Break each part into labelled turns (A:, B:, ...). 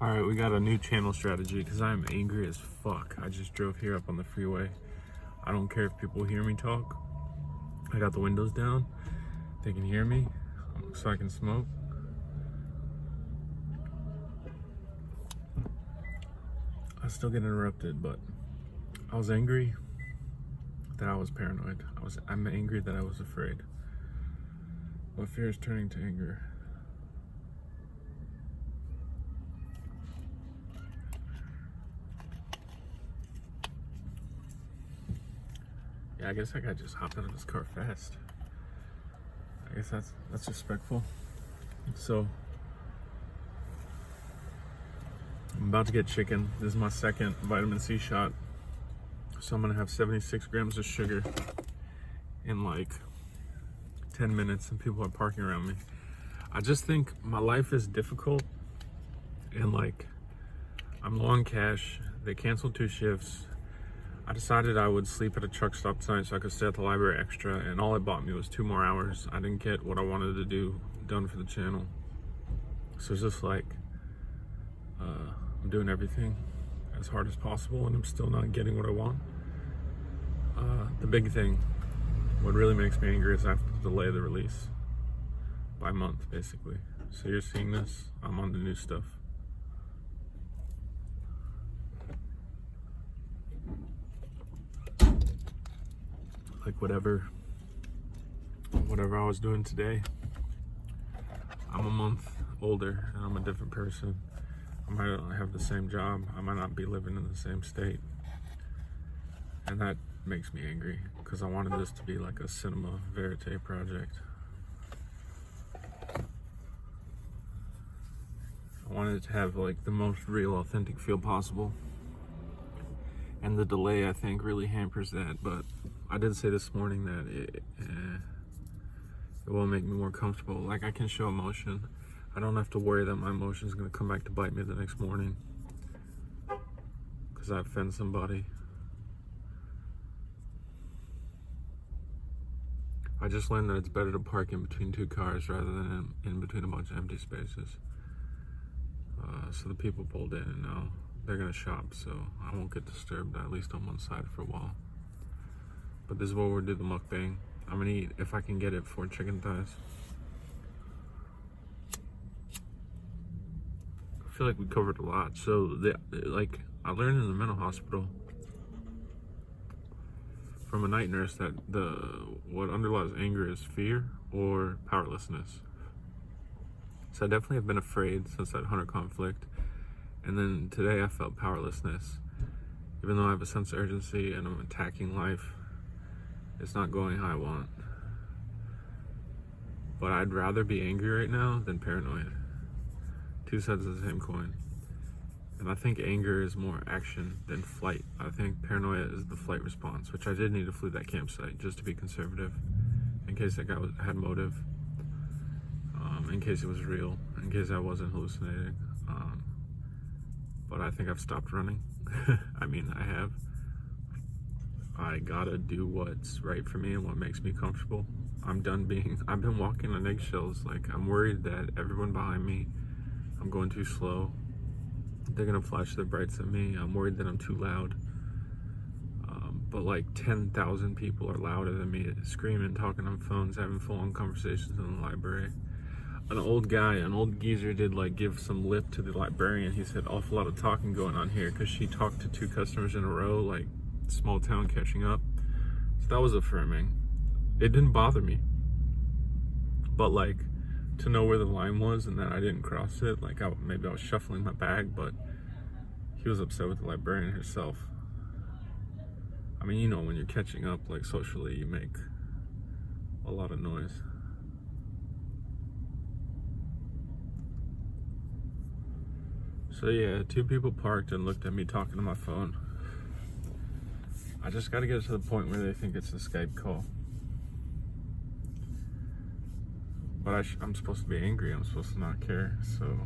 A: Alright, we got a new channel strategy because I'm angry as fuck. I just drove here up on the freeway. I don't care if people hear me talk. I got the windows down. They can hear me so I can smoke. I still get interrupted, but I was angry that I was paranoid. I'm angry that I was afraid. But fear is turning to anger. Yeah, I guess that guy just hopped out of his car fast. I guess that's respectful. So I'm about to get chicken. This is my second vitamin C shot. So I'm gonna have 76 grams of sugar in like 10 minutes and people are parking around me. I just think my life is difficult and like I'm low on cash. They canceled 2 shifts. I decided I would sleep at a truck stop tonight so I could stay at the library extra, and all it bought me was 2 more hours. I didn't get what I wanted to do done for the channel. So it's just like, I'm doing everything as hard as possible and I'm still not getting what I want. The big thing, what really makes me angry is I have to delay the release by a month, basically. So you're seeing this, I'm on the new stuff. Like whatever I was doing today, I'm a month older and I'm a different person. I might not have the same job, I might not be living in the same state, and that makes me angry because I wanted this to be like a cinema verite project. I wanted it to have like the most real, authentic feel possible. And the delay, I think, really hampers that. But I did say this morning that it will make me more comfortable. Like, I can show emotion. I don't have to worry that my emotion is going to come back to bite me the next morning because I offend somebody. I just learned that it's better to park in between 2 cars rather than in between a bunch of empty spaces. So the people pulled in and now they're gonna shop, so I won't get disturbed, at least on one side for a while. But this is where we'll do the mukbang. I'm gonna eat, if I can get it, 4 chicken thighs. I feel like we covered a lot. So, like, I learned in the mental hospital from a night nurse that what underlies anger is fear or powerlessness. So I definitely have been afraid since that hunter conflict. And then today I felt powerlessness. Even though I have a sense of urgency and I'm attacking life, it's not going how I want. But I'd rather be angry right now than paranoid. 2 sides of the same coin. And I think anger is more action than flight. I think paranoia is the flight response, which I did need to flee that campsite just to be conservative, in case that guy had motive, in case it was real, in case I wasn't hallucinating. But I think I've stopped running. I mean, I have. I gotta do what's right for me and what makes me comfortable. I've been walking on eggshells. Like, I'm worried that everyone behind me, I'm going too slow. They're gonna flash their brights at me. I'm worried that I'm too loud. But like 10,000 people are louder than me, screaming, talking on phones, having full-on conversations in the library. An old geezer did like give some lip to the librarian. He said awful lot of talking going on here because she talked to 2 customers in a row, like small town catching up. So that was affirming. It didn't bother me, but like to know where the line was and that I didn't cross it, like maybe I was shuffling my bag, but he was upset with the librarian herself. I mean, you know, when you're catching up like socially, you make a lot of noise. So yeah, 2 people parked and looked at me talking to my phone. I just gotta get to the point where they think it's a Skype call. But I'm supposed to be angry, I'm supposed to not care. So,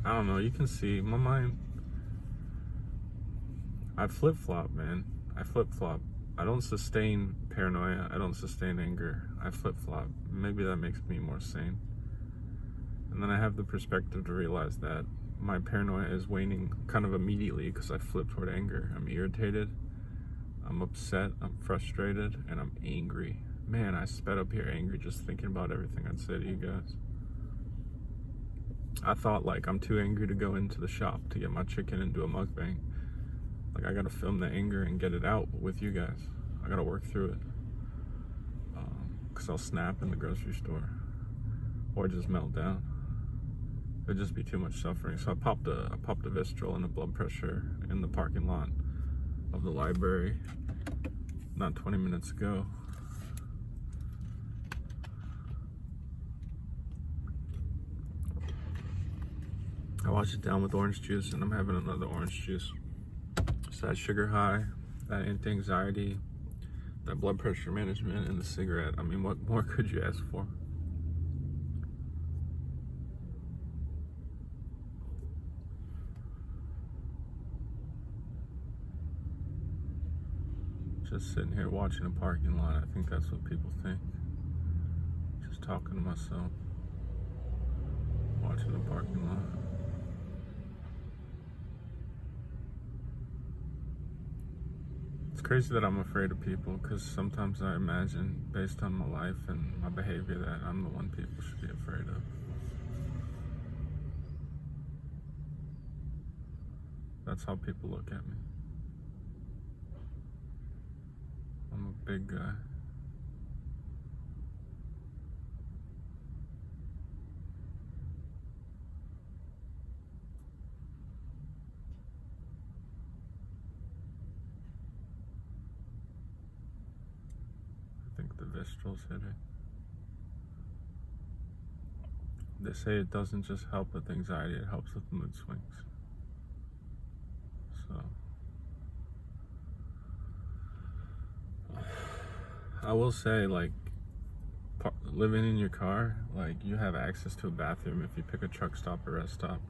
A: I don't know, you can see my mind. I flip-flop, man. I flip-flop. I don't sustain paranoia, I don't sustain anger. I flip-flop. Maybe that makes me more sane. And then I have the perspective to realize that my paranoia is waning kind of immediately because I flip toward anger. I'm irritated, I'm upset, I'm frustrated, and I'm angry. Man, I sped up here angry just thinking about everything I'd say to you guys. I thought like I'm too angry to go into the shop to get my chicken and do a mukbang. Like I gotta film the anger and get it out with you guys. I gotta work through it. Cause I'll snap in the grocery store or just melt down. It'd just be too much suffering. So I popped a Vistral and a blood pressure in the parking lot of the library not 20 minutes ago. I washed it down with orange juice and I'm having another orange juice. So that sugar high, that anti-anxiety, that blood pressure management, and the cigarette. I mean, what more could you ask for? Just sitting here watching a parking lot. I think that's what people think. Just talking to myself, watching a parking lot. It's crazy that I'm afraid of people, because sometimes I imagine, based on my life and my behavior, that I'm the one people should be afraid of. That's how people look at me. I'm a big guy. I think the Vistral's hitting. They say it doesn't just help with anxiety, it helps with mood swings. So I will say, like, living in your car, like, you have access to a bathroom if you pick a truck stop or rest stop.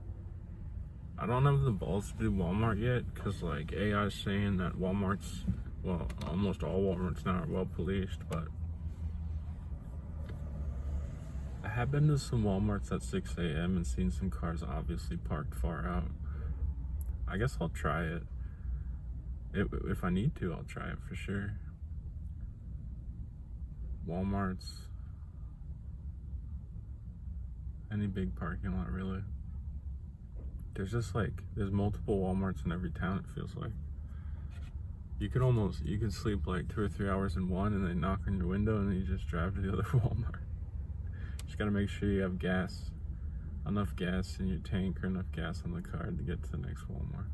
A: I don't have the balls to do Walmart yet, because, like, AI is saying that Walmart's, well, almost all Walmarts now are well policed, but I have been to some Walmarts at 6 a.m. and seen some cars obviously parked far out. I guess I'll try it. If I need to, I'll try it for sure. Walmart's, any big parking lot really. There's just like, there's multiple Walmarts in every town, it feels like. You can sleep like 2 or 3 hours in one and they knock on your window and then you just drive to the other Walmart. Just gotta make sure you have gas, enough gas in your tank or enough gas on the car to get to the next Walmart.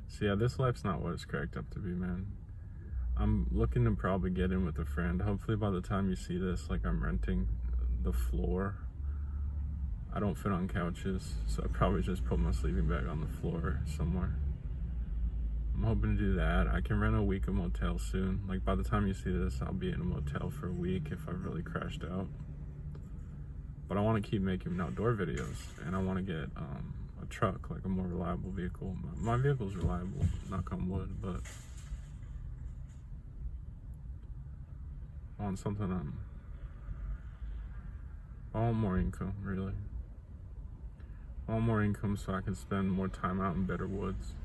A: So yeah, this life's not what it's cracked up to be, man. I'm looking to probably get in with a friend. Hopefully by the time you see this, like, I'm renting the floor. I don't fit on couches, so I probably just put my sleeping bag on the floor somewhere. I'm hoping to do that. I can rent a week of motel soon. Like, by the time you see this, I'll be in a motel for a week if I've really crashed out. But I want to keep making outdoor videos, and I want to get a truck, like a more reliable vehicle. My vehicle's reliable, knock on wood, but I want something, I want more income, really. I want more income so I can spend more time out in better woods.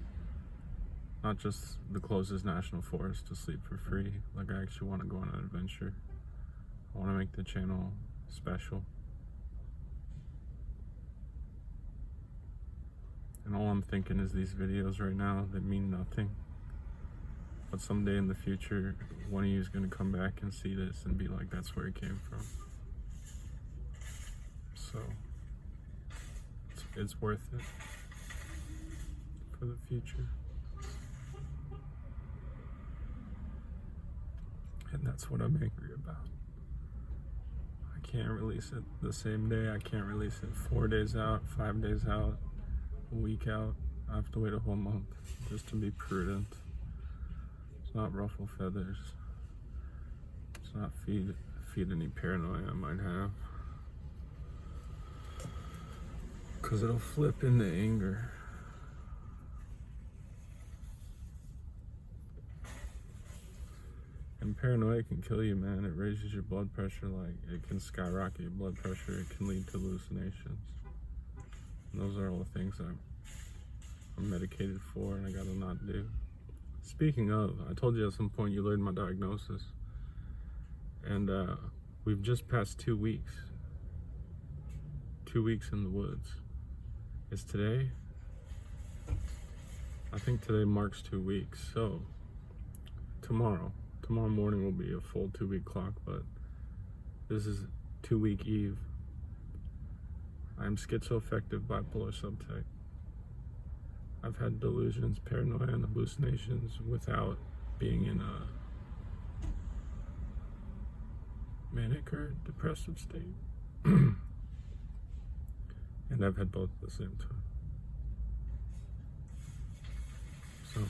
A: Not just the closest national forest to sleep for free. Like, I actually want to go on an adventure. I want to make the channel special. And all I'm thinking is these videos right now, they mean nothing. But someday in the future, one of you is going to come back and see this and be like, that's where it came from. So, it's worth it for the future. And that's what I'm angry about. I can't release it the same day. I can't release it 4 days out, 5 days out, a week out. I have to wait a whole month just to be prudent. It's not ruffle feathers. It's not feed any paranoia I might have. Because it'll flip into anger. And paranoia can kill you, man. It raises your blood pressure, like, it can skyrocket your blood pressure. It can lead to hallucinations. And those are all the things that I'm medicated for and I gotta not do. Speaking of, I told you at some point you learned my diagnosis. And we've just passed 2 weeks. 2 weeks in the woods. It's today? I think today marks 2 weeks. So tomorrow morning will be a full 2 week clock, but this is 2 week eve. I'm schizoaffective bipolar subtype. I've had delusions, paranoia, and hallucinations without being in a manic or depressive state. And I've had both at the same time. So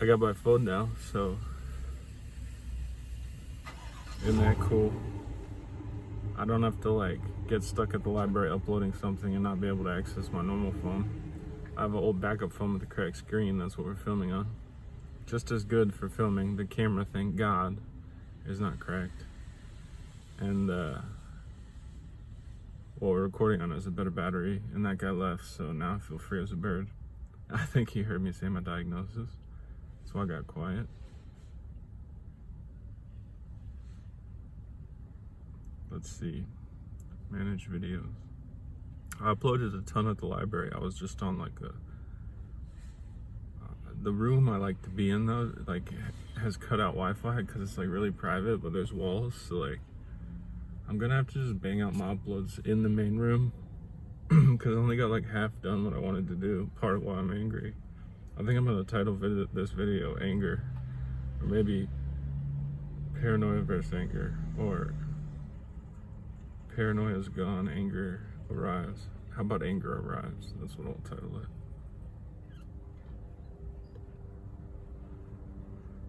A: I got my phone now, so isn't that cool? I don't have to like get stuck at the library uploading something and not be able to access my normal phone. I have an old backup phone with a cracked screen. That's what we're filming on. Just as good for filming. The camera, thank God, is not cracked. And what we're recording on is a better battery, and that guy left, so now I feel free as a bird. I think he heard me say my diagnosis, so I got quiet. Let's see. Manage videos. I uploaded a ton at the library. I was just on like the room I like to be in though, like has cut out Wi-Fi because it's like really private, but there's walls, so like I'm gonna have to just bang out my uploads in the main room because I only got like half done what I wanted to do. Part of why I'm angry. I think I'm gonna title this video Anger, or maybe Paranoia versus Anger, or Paranoia's gone, anger arrives. How about Anger arrives? That's what I'll title it.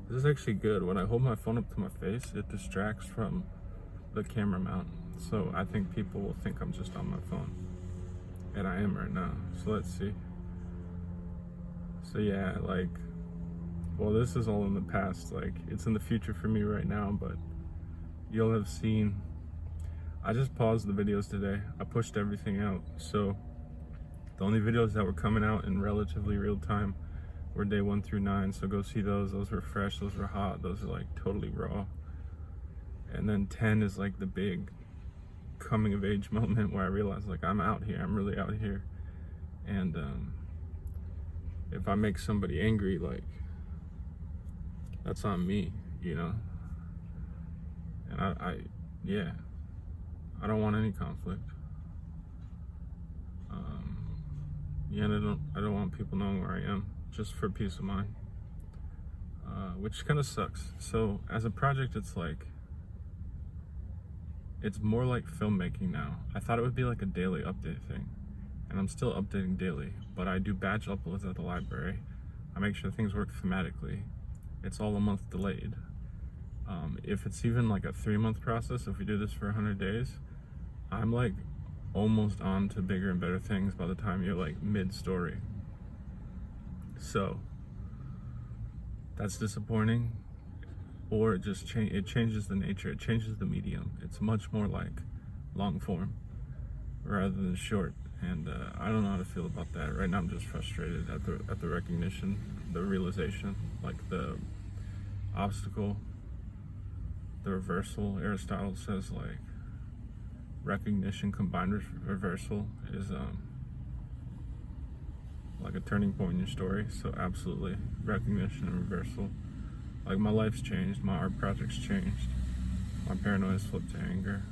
A: This is actually good. When I hold my phone up to my face, it distracts from the camera mount. So I think people will think I'm just on my phone. And I am right now. So let's see. So yeah, like, well, this is all in the past. Like, it's in the future for me right now, but you'll have seen. I just paused the videos today. I pushed everything out. So the only videos that were coming out in relatively real time were day 1 through 9. So go see those. Those were fresh. Those were hot. Those are like totally raw. And then 10 is like the big coming of age moment where I realized like I'm out here. I'm really out here. And if I make somebody angry, like that's on me, you know. And yeah. I don't want any conflict. Yeah, and I don't want people knowing where I am, just for peace of mind. Which kind of sucks. So as a project, it's more like filmmaking now. I thought it would be like a daily update thing, and I'm still updating daily, but I do batch uploads at the library. I make sure things work thematically. It's all a month delayed. If it's even like a 3-month process, if we do this for 100 days, I'm like almost on to bigger and better things by the time you're like mid-story. So that's disappointing, or it just it changes the nature, it changes the medium. It's much more like long form rather than short, and I don't know how to feel about that. Right now I'm just frustrated at the recognition, the realization, like the obstacle, the reversal. Aristotle says like recognition combined with reversal is like a turning point in your story. So absolutely, recognition and reversal. Like my life's changed, my art project's changed, my paranoia's flipped to anger.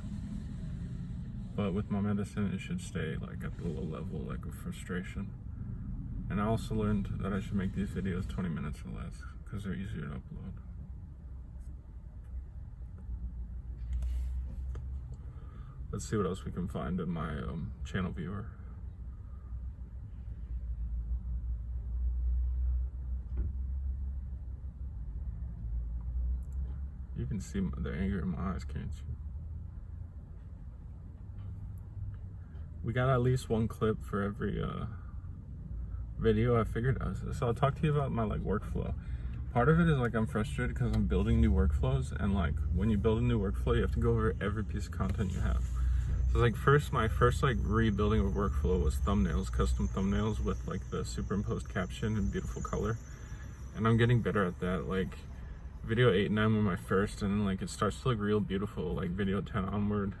A: But with my medicine, it should stay like at the low level, like of frustration. And I also learned that I should make these videos 20 minutes or less because they're easier to upload. Let's see what else we can find in my channel viewer. You can see the anger in my eyes, can't you? We got at least one clip for every video, I figured out. So I'll talk to you about my like workflow. Part of it is like I'm frustrated because I'm building new workflows, and like when you build a new workflow, you have to go over every piece of content you have. So like my first like rebuilding of workflow was thumbnails, custom thumbnails with like the superimposed caption and beautiful color. And I'm getting better at that. Like video 8 and 9 were my first, and then like it starts to look real beautiful like video 10 onward.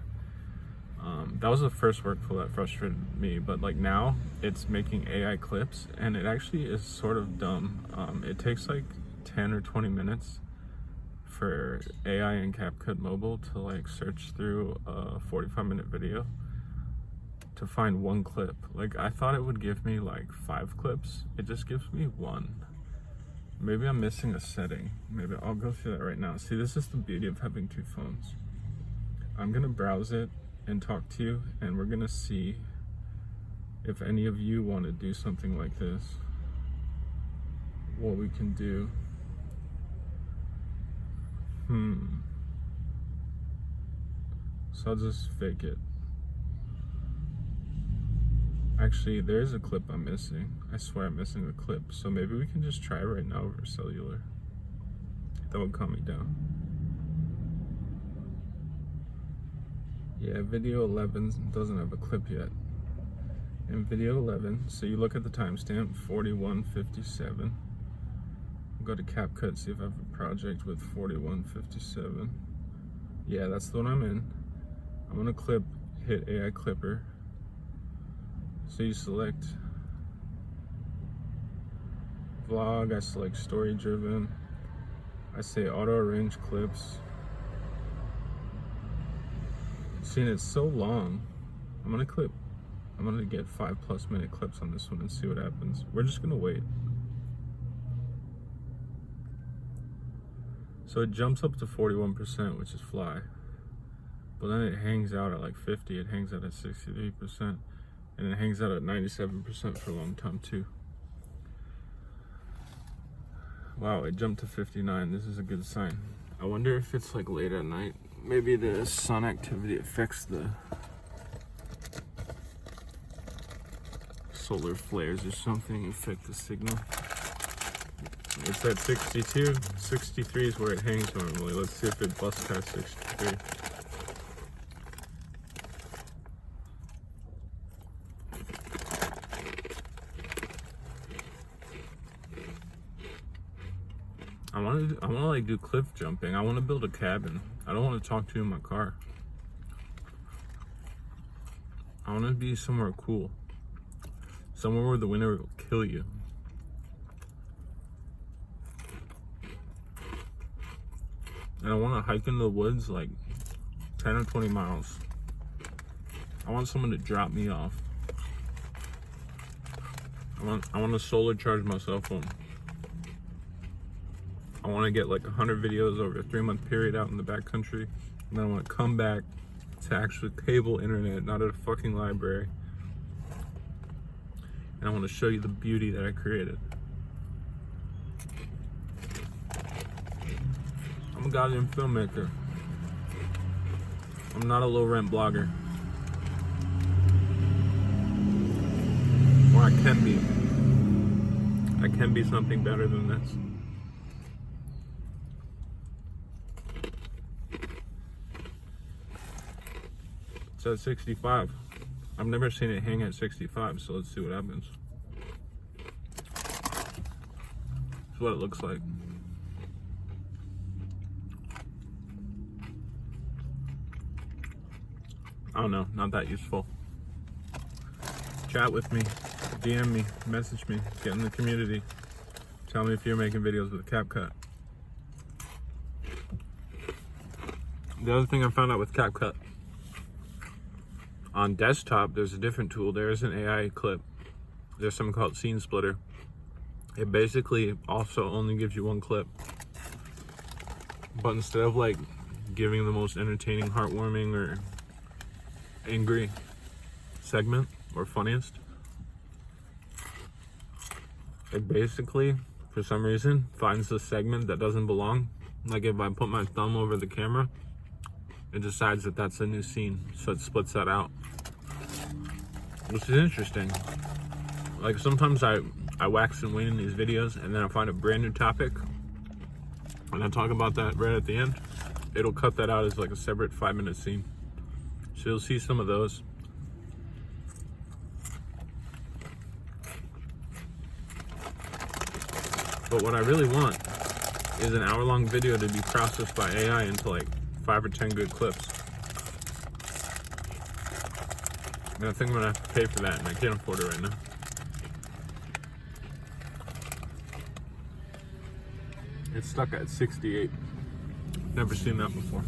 A: That was the first workflow that frustrated me, but like now it's making AI clips, and it actually is sort of dumb. It takes like 10 or 20 minutes for AI and CapCut Mobile to like search through a 45-minute video to find one clip. Like I thought it would give me like 5 clips. It just gives me 1. Maybe I'm missing a setting. Maybe I'll go through that right now. See, this is the beauty of having 2 phones. I'm gonna browse it and talk to you, and we're gonna see if any of you want to do something like this, what we can do. So I'll just fake it. Actually, there's a clip I'm missing. I swear I'm missing a clip. So maybe we can just try it right now over cellular. That would calm me down. Yeah, video 11 doesn't have a clip yet. In video 11, so you look at the timestamp, 41:57. Go to CapCut, see if I have a project with 41:57. Yeah, that's the one I'm in. I'm gonna hit AI Clipper. So you select vlog, I select story driven. I say auto arrange clips. Seeing it's so long, I'm gonna get 5+ minute clips on this one and see what happens. We're just gonna wait. So it jumps up to 41%, which is fly. But then it hangs out at like 50, it hangs out at 63%, and it hangs out at 97% for a long time too. Wow, it jumped to 59. This is a good sign. I wonder if it's like late at night. Maybe the sun activity affects the solar flares or something, affect the signal. It's at 62. 63 is where it hangs normally. Let's see if it busts past 63. I want to like do cliff jumping. I want to build a cabin. I don't want to talk to you in my car. I want to be somewhere cool. Somewhere where the winter will kill you. And I want to hike in the woods like 10 or 20 miles. I want someone to drop me off. I want to solar charge my cell phone. I want to get like 100 videos over a 3-month period out in the backcountry. And then I want to come back to actual cable internet, not at a fucking library. And I want to show you the beauty that I created. I'm a goddamn filmmaker. I'm not a low-rent blogger. Or I can be. I can be something better than this. It's at 65. I've never seen it hang at 65, so let's see what happens. That's what it looks like. I don't know, not that useful. Chat with me, DM me, message me, get in the community. Tell me if you're making videos with CapCut. The other thing I found out with CapCut, on desktop, there's a different tool. There's an AI clip. There's something called Scene Splitter. It basically also only gives you 1 clip. But instead of like giving the most entertaining, heartwarming, or angry segment, or funniest, it basically, for some reason, finds the segment that doesn't belong. Like if I put my thumb over the camera, it decides that that's a new scene, so it splits that out, which is interesting. Like sometimes I I wax and wane in these videos, and then I find a brand new topic, and I talk about that right at the end. It'll cut that out as like a separate 5-minute scene. So you'll see some of those. But what I really want is an hour-long video to be processed by AI into like 5 or 10 good clips. And I think I'm gonna have to pay for that, and I can't afford it right now. It's stuck at 68. Never seen that before.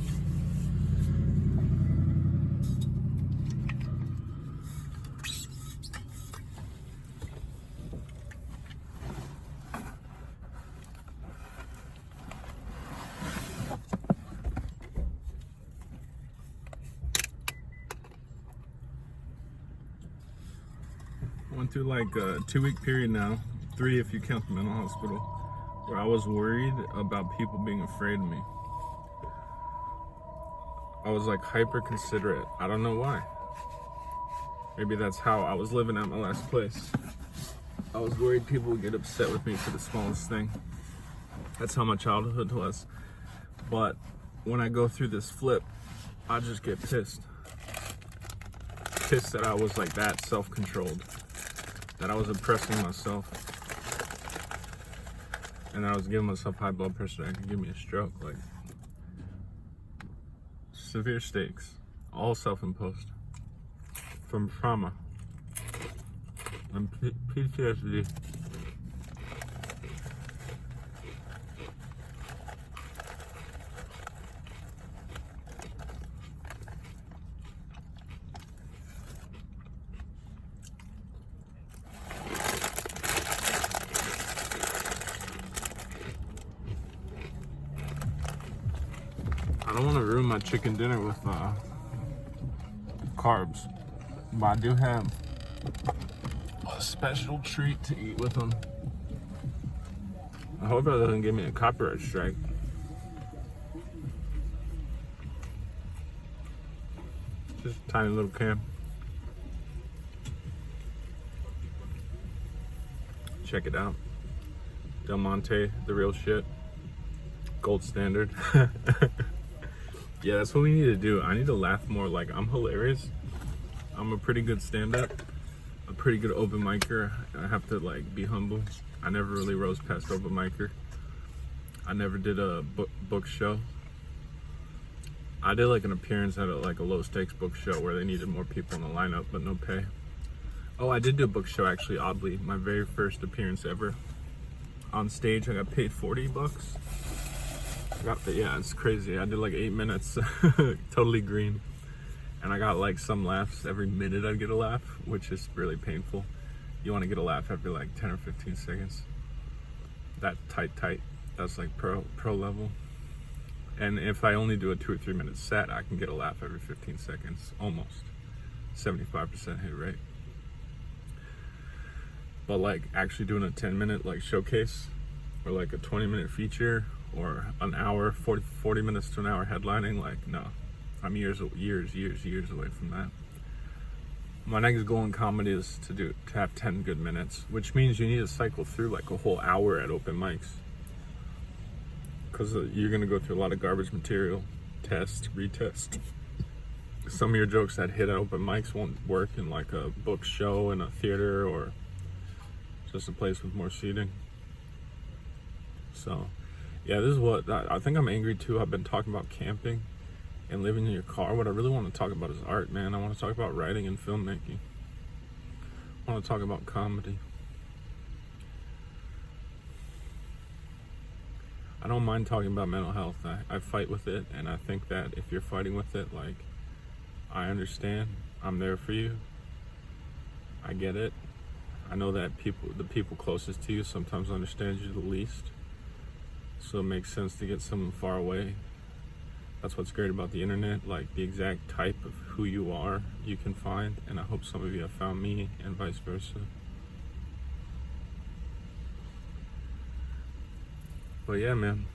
A: I went through like a 2-week period now, 3 if you count the mental hospital, where I was worried about people being afraid of me. I was like hyper considerate. I don't know why. Maybe that's how I was living at my last place. I was worried people would get upset with me for the smallest thing. That's how my childhood was. But when I go through this flip, I just get pissed. Pissed that I was like that self-controlled. That I was oppressing myself. And I was giving myself high blood pressure that could give me a stroke. Like, severe stakes. All self-imposed. From trauma. And PTSD. I don't want to ruin my chicken dinner with carbs, but I do have a special treat to eat with them. I hope that doesn't give me a copyright strike. Just a tiny little can. Check it out. Del Monte, the real shit. Gold standard. Yeah, that's what we need to do. I need to laugh more. Like, I'm hilarious. I'm a pretty good stand-up, a pretty good open micer. I have to like be humble. I never really rose past open micer. I never did a book show. I did like an appearance at a low stakes book show where they needed more people in the lineup, but no pay. Oh, I did do a book show actually, oddly. My very first appearance ever. On stage, I got paid $40. Yeah, it's crazy. I did like 8 minutes, totally green. And I got like some laughs every minute. I'd get a laugh, which is really painful. You want to get a laugh every like 10 or 15 seconds. That tight. That's like pro level. And if I only do a 2 or 3 minute set, I can get a laugh every 15 seconds, almost 75% hit rate. But like actually doing a 10-minute like showcase or like a 20-minute feature or an hour, 40 minutes to an hour headlining, like, no. I'm years away from that. My next goal in comedy is to have 10 good minutes, which means you need to cycle through like a whole hour at open mics. Because you're gonna go through a lot of garbage material, test, retest. Some of your jokes that hit at open mics won't work in like a book show in a theater or just a place with more seating. So, yeah, this is what, I think I'm angry too. I've been talking about camping and living in your car. What I really want to talk about is art, man. I want to talk about writing and filmmaking. I want to talk about comedy. I don't mind talking about mental health. I fight with it, and I think that if you're fighting with it, like, I understand. I'm there for you. I get it. I know that the people closest to you sometimes understand you the least. So it makes sense to get someone far away. That's what's great about the internet, like the exact type of who you are you can find, and I hope some of you have found me and vice versa. But yeah, man,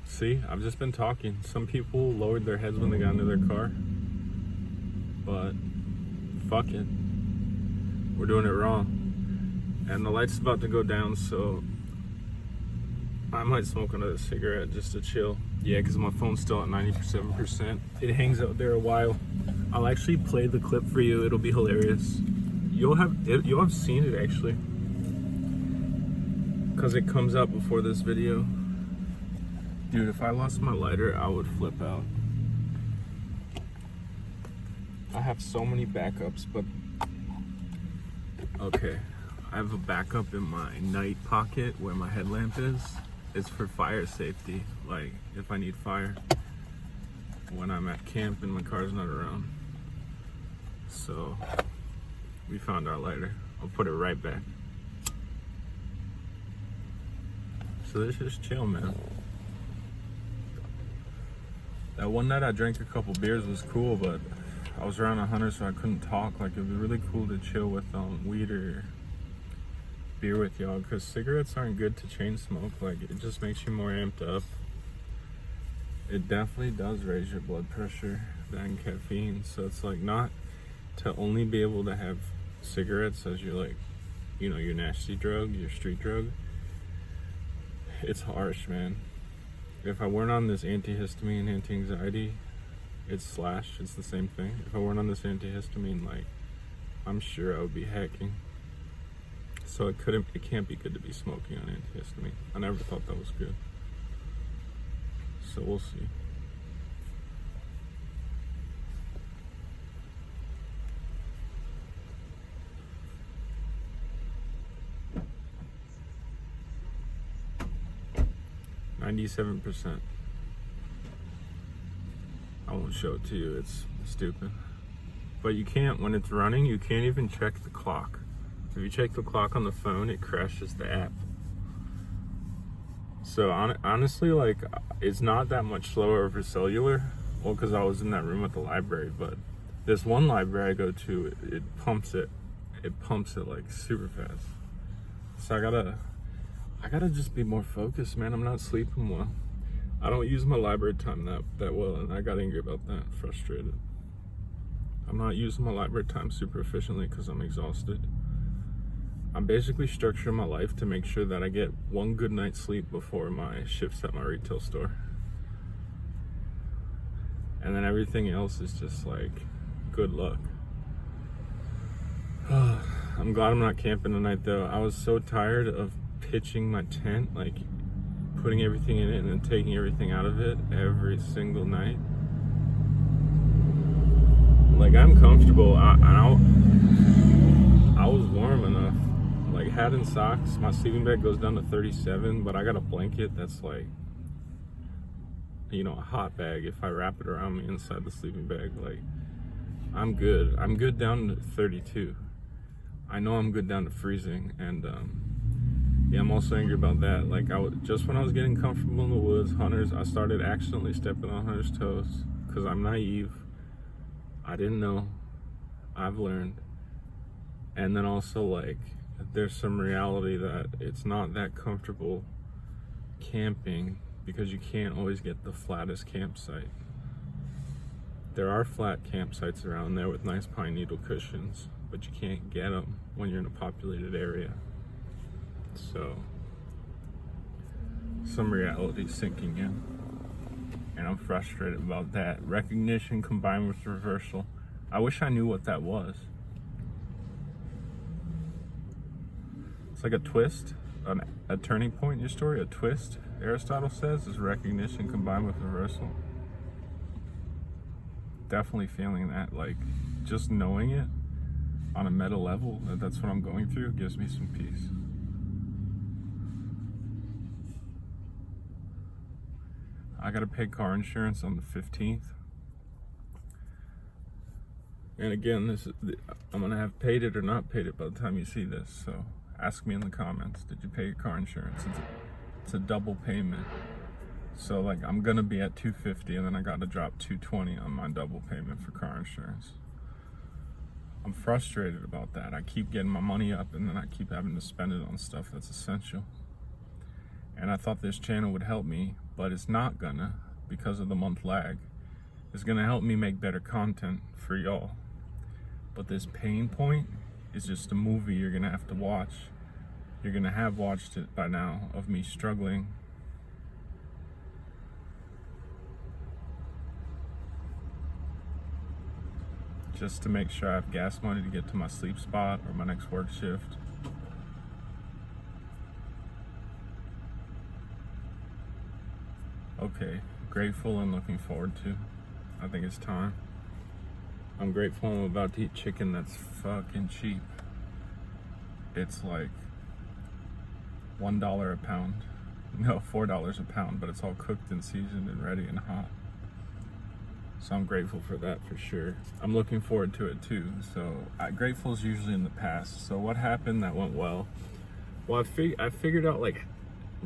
A: see, I've just been talking. Some people lowered their heads when they got into their car, but fuck it, we're doing it wrong. and the light's about to go down, so I might smoke another cigarette just to chill. Yeah, because my phone's still at 97%. It hangs out there a while. I'll actually play the clip for you. It'll be hilarious. You'll have seen it actually, because it comes out before this video. Dude, if I lost my lighter, I would flip out. I have so many backups, but okay. I have a backup in my night pocket where my headlamp is. It's for fire safety, like if I need fire when I'm at camp and my car's not around. So we found our lighter. I'll put it right back. So this is chill, man. That one night I drank a couple beers was cool, but I was around a hunter, so I couldn't talk. Like, it'd be really cool to chill with weed or beer with y'all, because cigarettes aren't good to chain smoke. Like, it just makes you more amped up. It definitely does raise your blood pressure than caffeine. So it's like, not to only be able to have cigarettes as your, like, you know, your nasty drug, your street drug. It's harsh, man. If I weren't on this antihistamine, anti-anxiety, it's the same thing. If I weren't on this antihistamine, like, I'm sure I would be hacking. So it can't be good to be smoking on antihistamine. I never thought that was good. So we'll see. %. I won't show it to you, it's stupid. But you can't, when it's running, you can't even check the clock. If you check the clock on the phone, it crashes the app. So honestly, like, it's not that much slower over cellular. Well, because I was in that room at the library, but this one library I go to, it pumps it like super fast. So I gotta just be more focused, man. I'm not sleeping well. I don't use my library time that well, and I got angry about that, frustrated. I'm not using my library time super efficiently because I'm exhausted. I'm basically structuring my life to make sure that I get one good night's sleep before my shifts at my retail store. And then everything else is just like, good luck. I'm glad I'm not camping tonight though. I was so tired of pitching my tent, like putting everything in it and then taking everything out of it every single night. Like, I'm comfortable. I was warm enough. Like, hat and socks. My sleeping bag goes down to 37, but I got a blanket that's like, you know, a hot bag. If I wrap it around me inside the sleeping bag, like, I'm good. I'm good down to 32. I know I'm good down to freezing, and yeah, I'm also angry about that. Like, just when I was getting comfortable in the woods, hunters, I started accidentally stepping on hunters' toes because I'm naive. I didn't know. I've learned. And then also, like, there's some reality that it's not that comfortable camping because you can't always get the flattest campsite. There are flat campsites around there with nice pine needle cushions, but you can't get them when you're in a populated area. So, some reality sinking in. And I'm frustrated about that. Recognition combined with reversal. I wish I knew what that was. It's like a twist, a turning point in your story. A twist, Aristotle says, is recognition combined with reversal. Definitely feeling that, like, just knowing it on a meta level, that's what I'm going through, gives me some peace. I gotta pay car insurance on the 15th. And again, I'm gonna have paid it or not paid it by the time you see this. So ask me in the comments, did you pay your car insurance? It's a double payment. So, like, I'm gonna be at $250 and then I gotta drop $220 on my double payment for car insurance. I'm frustrated about that. I keep getting my money up and then I keep having to spend it on stuff that's essential. And I thought this channel would help me, but it's not gonna, because of the month lag. It's gonna help me make better content for y'all. But this pain point is just a movie you're gonna have to watch You're gonna have watched it by now of me struggling just to make sure I have gas money to get to my sleep spot or my next work shift. Okay, grateful and looking forward to. I think it's time. I'm grateful I'm about to eat chicken that's fucking cheap. It's like $1 a pound. No, $4 a pound, but it's all cooked and seasoned and ready and hot. So I'm grateful for that for sure. I'm looking forward to it too. So grateful is usually in the past. So what happened that went well? Well, I figured out like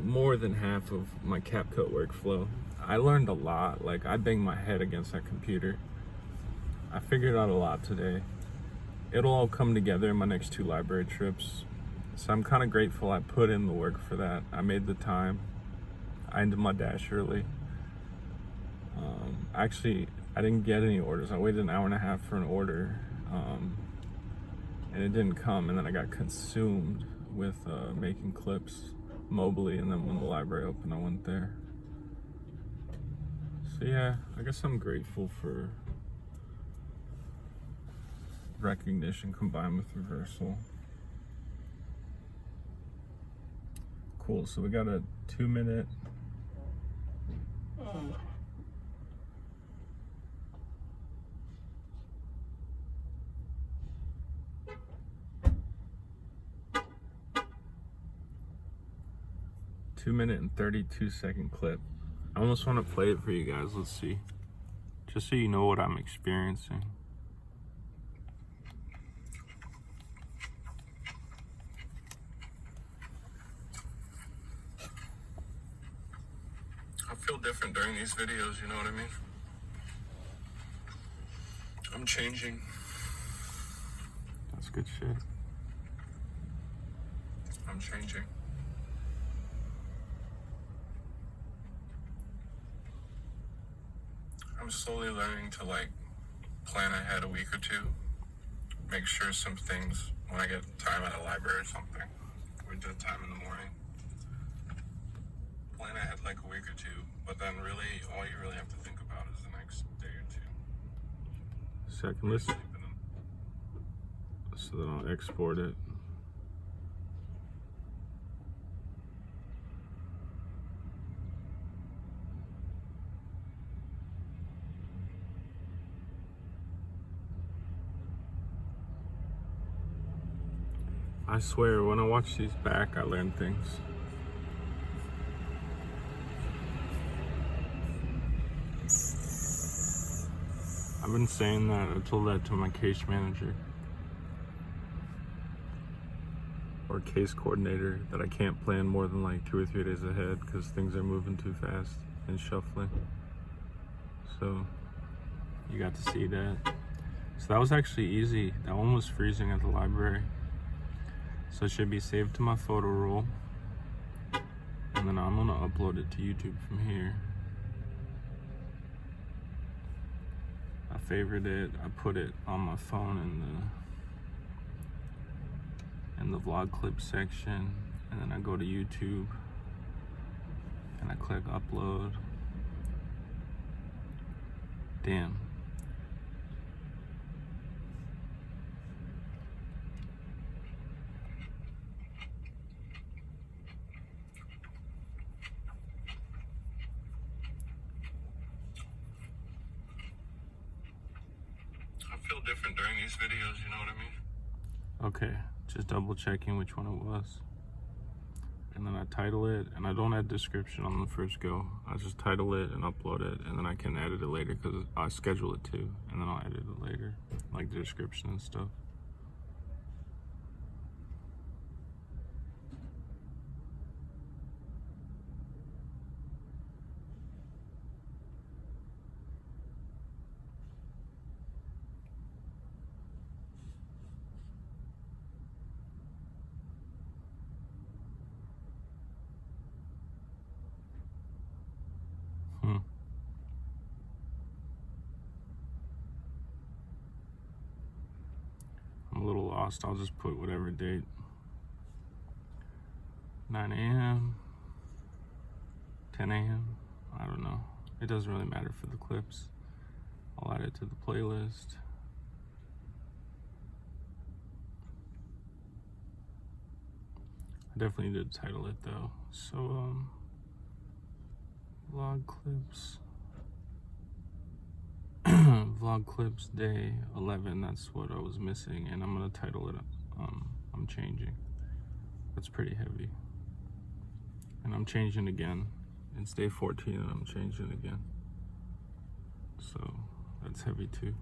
A: more than half of my CapCut workflow. I learned a lot. Like, I banged my head against that computer. I figured out a lot today. It'll all come together in my next 2 library trips. So I'm kind of grateful I put in the work for that. I made the time. I ended my dash early. Actually, I didn't get any orders. I waited an hour and a half for an order, and it didn't come. And then I got consumed with making clips mobily, and then when the library opened, I went there. So yeah, I guess I'm grateful for recognition combined with reversal. Cool, so we got a 2-minute and 32-second clip. I almost want to play it for you guys. Let's see. Just so you know what I'm experiencing. I feel different during these videos, you know what I mean? I'm changing. That's good shit. I'm changing. I'm slowly learning to like plan ahead a week or 2. Make sure some things, when I get time at a library or something, we do time in the morning. Plan ahead like a week or 2, but then really, all you really have to think about is the next day or 2. So I can listen. So then I'll export it. I swear, when I watch these back, I learn things. I've been saying that. I told that to my case manager or case coordinator, that I can't plan more than like 2 or 3 days ahead because things are moving too fast and shuffling. So you got to see that. So that was actually easy. That one was freezing at the library. So it should be saved to my photo roll, and then I'm gonna upload it to YouTube from here. I favored it. I put it on my phone in the vlog clip section, and then I go to YouTube and I click upload. Damn. Feel different during these videos, you know what I mean? Okay, just double checking which one it was. And then I title it, and I don't add description on the first go. I just title it and upload it, and then I can edit it later because I schedule it too, and then I'll edit it later, like the description and stuff. I'm a little lost. I'll just put whatever date. 9 a.m., 10 a.m. I don't know. It doesn't really matter for the clips. I'll add it to the playlist. I definitely did title it though. So, vlog clips. Vlog clips day 11. That's what I was missing, and I'm gonna title it. I'm changing. That's pretty heavy. And I'm changing again. It's day 14, and I'm changing again. So that's heavy too.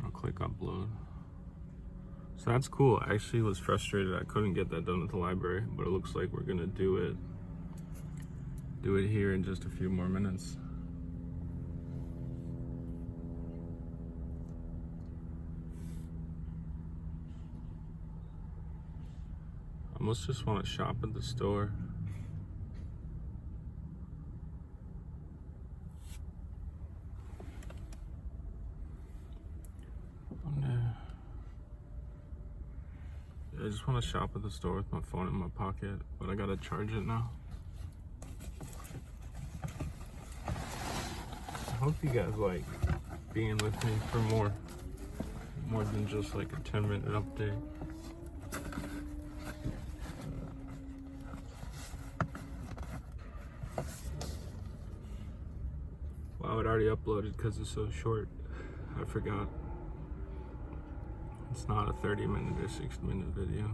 A: I'll click upload. So that's cool. I actually was frustrated I couldn't get that done at the library, but it looks like we're gonna do it here in just a few more minutes. I almost just want to shop at the store. I just want to shop at the store with my phone in my pocket, but I gotta charge it now. I hope you guys like being with me for more than just like a 10-minute update. Wow, it already uploaded because it's so short. I forgot. It's not a 30-minute or 60-minute video.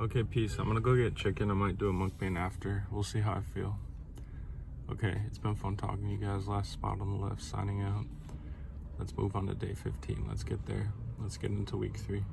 A: Okay, peace. I'm gonna go get chicken. I might do a mukbang after. We'll see how I feel. Okay, it's been fun talking to you guys. Last spot on the left, signing out. Let's move on to day 15. Let's get there. Let's get into week 3.